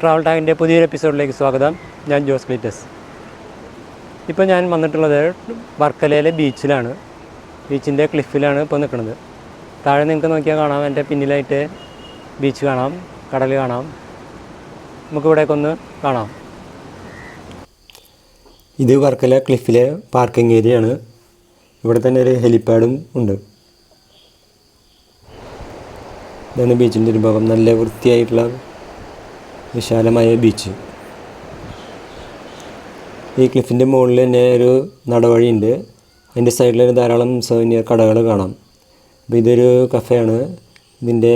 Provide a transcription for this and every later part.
Travel ടാഗിൻ്റെ പുതിയൊരു എപ്പിസോഡിലേക്ക് സ്വാഗതം. ഞാൻ ജോസ് ക്ലീറ്റസ്. ഇപ്പോൾ ഞാൻ വന്നിട്ടുള്ളത് വർക്കലയിലെ ബീച്ചിലാണ്. ബീച്ചിൻ്റെ ക്ലിഫിലാണ് ഇപ്പോൾ നിൽക്കുന്നത്. താഴെ നിങ്ങൾക്ക് നോക്കിയാൽ കാണാം, എൻ്റെ പിന്നിലായിട്ട് ബീച്ച് കാണാം, കടൽ കാണാം. നമുക്കിവിടേക്ക് ഒന്ന് കാണാം. ഇത് വർക്കല ക്ലിഫിലെ പാർക്കിംഗ് ഏരിയയാണ്. ഇവിടെ തന്നെ ഒരു ഹെലിപ്പാഡും ഉണ്ട്. ഇതാണ് ബീച്ചിൻ്റെ ഒരു ഭാഗം. നല്ല വൃത്തിയായിട്ടുള്ള വിശാലമായ ബീച്ച്. ഈ ക്ലിഫിൻ്റെ മുകളിൽ തന്നെ ഒരു നടവഴിയുണ്ട്. അതിൻ്റെ സൈഡിൽ ധാരാളം സൗന്ദര്യ കടകൾ കാണാം. അപ്പോൾ ഇതൊരു കഫേയാണ്. ഇതിൻ്റെ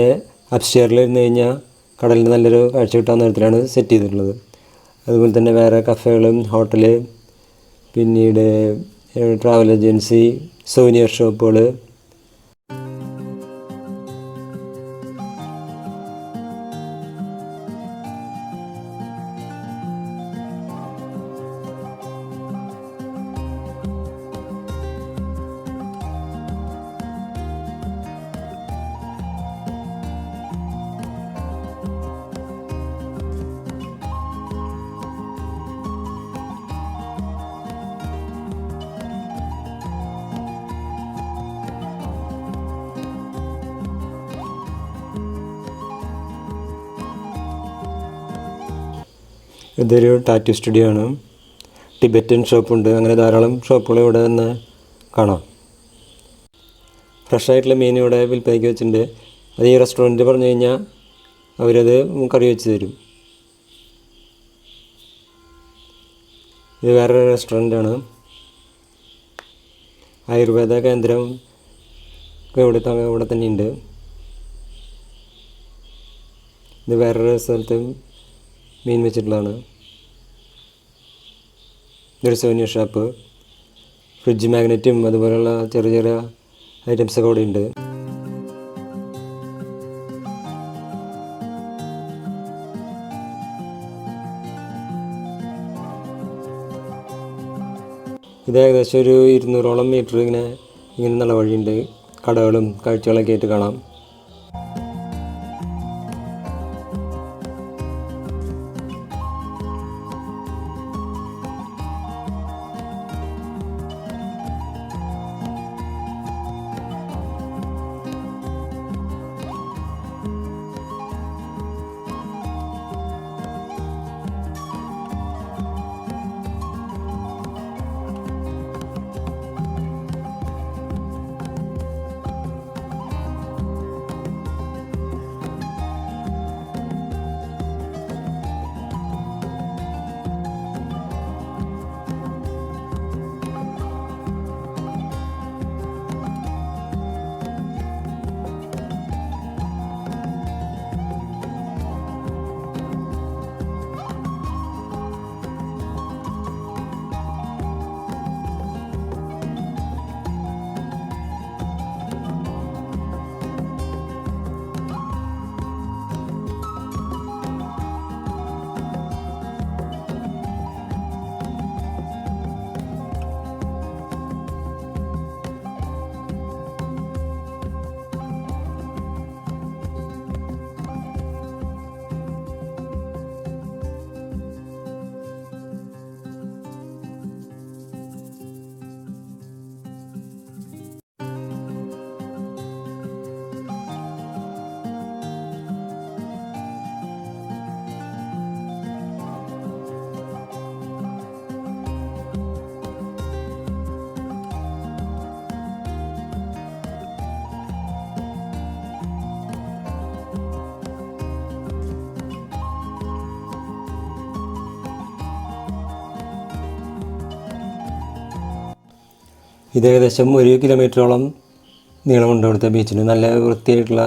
അപ്സ്റ്റെയറിൽ ഇരുന്ന് കഴിഞ്ഞാൽ കടലിന് നല്ലൊരു കാഴ്ച കിട്ടാവുന്ന തരത്തിലാണ് സെറ്റ് ചെയ്തിട്ടുള്ളത്. അതുപോലെ തന്നെ വേറെ കഫേകളും ഹോട്ടല്, പിന്നീട് ട്രാവൽ ഏജൻസി, സൗന്ദര്യ ഷോപ്പുകൾ, ഇതൊരു ടാറ്റു സ്റ്റുഡിയോ ആണ്. ടിബറ്റൻ ഷോപ്പുണ്ട്. അങ്ങനെ ധാരാളം ഷോപ്പുകൾ ഇവിടെ നിന്ന് കാണാം. ഫ്രഷായിട്ടുള്ള മീൻ ഇവിടെ വിൽപ്പനയ്ക്ക് വെച്ചിട്ടുണ്ട്. അത് ഈ റെസ്റ്റോറൻറ്റ് പറഞ്ഞു കഴിഞ്ഞാൽ അവരത് കറി വെച്ച് തരും. ഇത് വേറൊരു റെസ്റ്റോറൻറ്റാണ്. ആയുർവേദ കേന്ദ്രം ഇവിടെ തന്നെയുണ്ട്. ഇത് വേറൊരു സ്ഥലത്ത് മീൻ വെച്ചിട്ടുള്ളതാണ്. ഇതൊരു സോനിയ ഷോപ്പ്. ഫ്രിഡ്ജ് മാഗ്നറ്റും അതുപോലെയുള്ള ചെറിയ ചെറിയ ഐറ്റംസൊക്കെ ഇവിടെ ഉണ്ട്. ഇത് ഏകദേശം ഒരു 200ഓളം മീറ്റർ ഇങ്ങനെ നടവഴിയുണ്ട്. കടകളും കാഴ്ചകളൊക്കെ ആയിട്ട് കാണാം. ഇത് ഏകദേശം 1 കിലോമീറ്ററോളം നീളമുണ്ട് അവിടുത്തെ ബീച്ചിന്. നല്ല വൃത്തിയായിട്ടുള്ള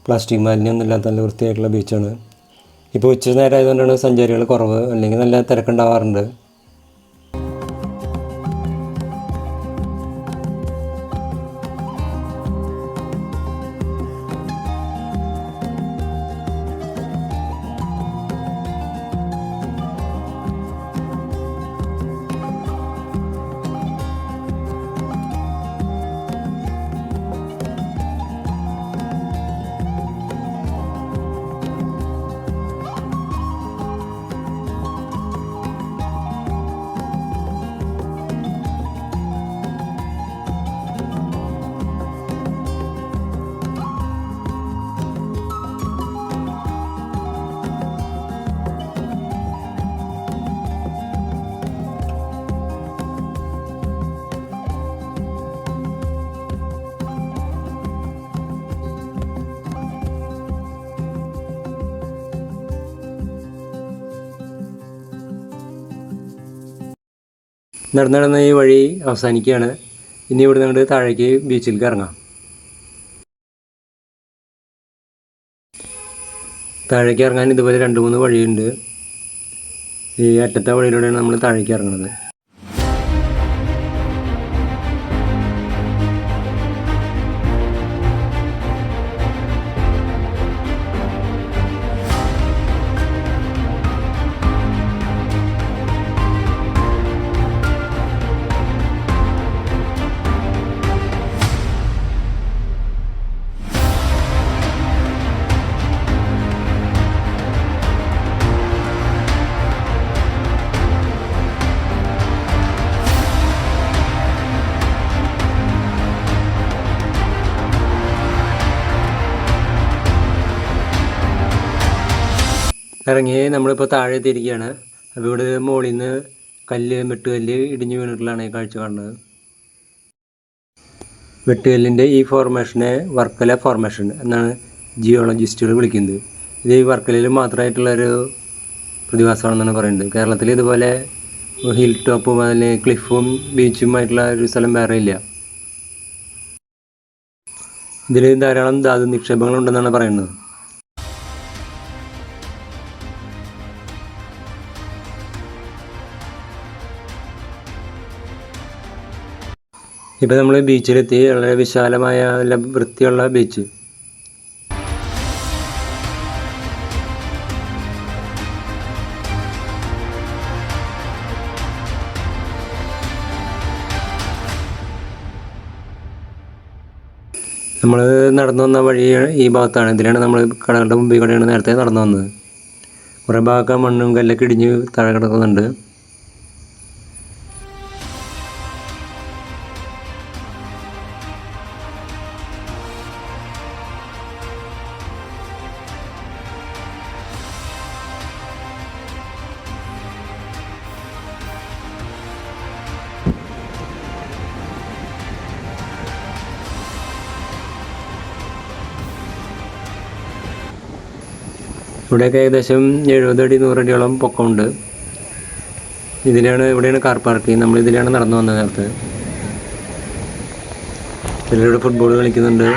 പ്ലാസ്റ്റിക് മാലിന്യമൊന്നും ഇല്ലാത്ത നല്ല വൃത്തിയായിട്ടുള്ള ബീച്ചാണ്. ഇപ്പോൾ ഉച്ച നേരം ആയതുകൊണ്ടാണ് സഞ്ചാരികൾ കുറവ്, അല്ലെങ്കിൽ നല്ല തിരക്കുണ്ടാവാറുണ്ട്. നടന്ന് ഈ വഴി അവസാനിക്കുകയാണ്. ഇനി ഇവിടെ നിന്ന് താഴേക്ക് ബീച്ചിലേക്ക് ഇറങ്ങാം. താഴേക്ക് ഇറങ്ങാൻ ഇതുപോലെ 2-3 വഴിയുണ്ട്. ഈ അറ്റത്തെ വഴിയിലൂടെയാണ് നമ്മൾ താഴേക്ക് ഇറങ്ങുന്നത്. ഇറങ്ങി നമ്മളിപ്പോൾ താഴെ എത്തിയിരിക്കുകയാണ്. അപ്പോൾ ഇവിടെ മുകളിൽ നിന്ന് വെട്ടുകല്ല് ഇടിഞ്ഞു വീണിട്ടുള്ളതാണ് ഈ കാഴ്ച കാണുന്നത്. വെട്ടുകല്ലിൻ്റെ ഈ ഫോർമേഷനെ വർക്കല ഫോർമേഷൻ എന്നാണ് ജിയോളജിസ്റ്റുകൾ വിളിക്കുന്നത്. ഇത് ഈ വർക്കലയിൽ മാത്രമായിട്ടുള്ളൊരു പ്രതിഭാസമാണെന്നാണ് പറയുന്നത്. കേരളത്തിൽ ഇതുപോലെ ഹിൽ ടോപ്പും അതിൽ ക്ലിഫും ബീച്ചുമായിട്ടുള്ള ഒരു സ്ഥലം വേറെ ഇല്ല. ഇതിൽ ധാരാളം ധാതു നിക്ഷേപങ്ങളുണ്ടെന്നാണ് പറയുന്നത്. ഇപ്പോൾ നമ്മൾ ബീച്ചിലെത്തി. വളരെ വിശാലമായ നല്ല വൃത്തിയുള്ള ബീച്ച്. നമ്മൾ നടന്നു വന്ന വഴി ഈ ഭാഗത്താണ്. ഇതിലാണ് നമ്മൾ കടകളുടെ മുമ്പിൽ കൂടെയാണ് നേരത്തെ നടന്നു വന്നത്. കുറേ ഭാഗമൊക്കെ മണ്ണും കല്ലൊക്കെ ഇടിഞ്ഞ് താഴെ കിടക്കുന്നുണ്ട്. ഇവിടെയൊക്കെ ഏകദേശം 70 അടി 100 അടിയോളം പൊക്കമുണ്ട്. ഇവിടെയാണ് കാർ പാർക്കിംഗ്. നമ്മൾ ഇതിലാണ് നടന്നു വന്നത് നേരത്തെ. ചിലരിവിടെ ഫുട്ബോൾ കളിക്കുന്നുണ്ട്.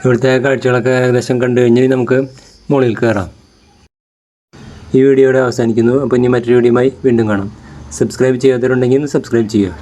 ഇവിടുത്തെ കാഴ്ചകളൊക്കെ ഏകദേശം കണ്ടു കഴിഞ്ഞ് നമുക്ക് മുകളിൽ കയറാം. ഈ വീഡിയോയുടെ അവസാനിക്കുന്നു. അപ്പോൾ ഇനി മറ്റൊരു വീഡിയോയുമായി വീണ്ടും കാണാം. സബ്സ്ക്രൈബ് ചെയ്യാത്തവരുണ്ടെങ്കിൽ സബ്സ്ക്രൈബ് ചെയ്യുക.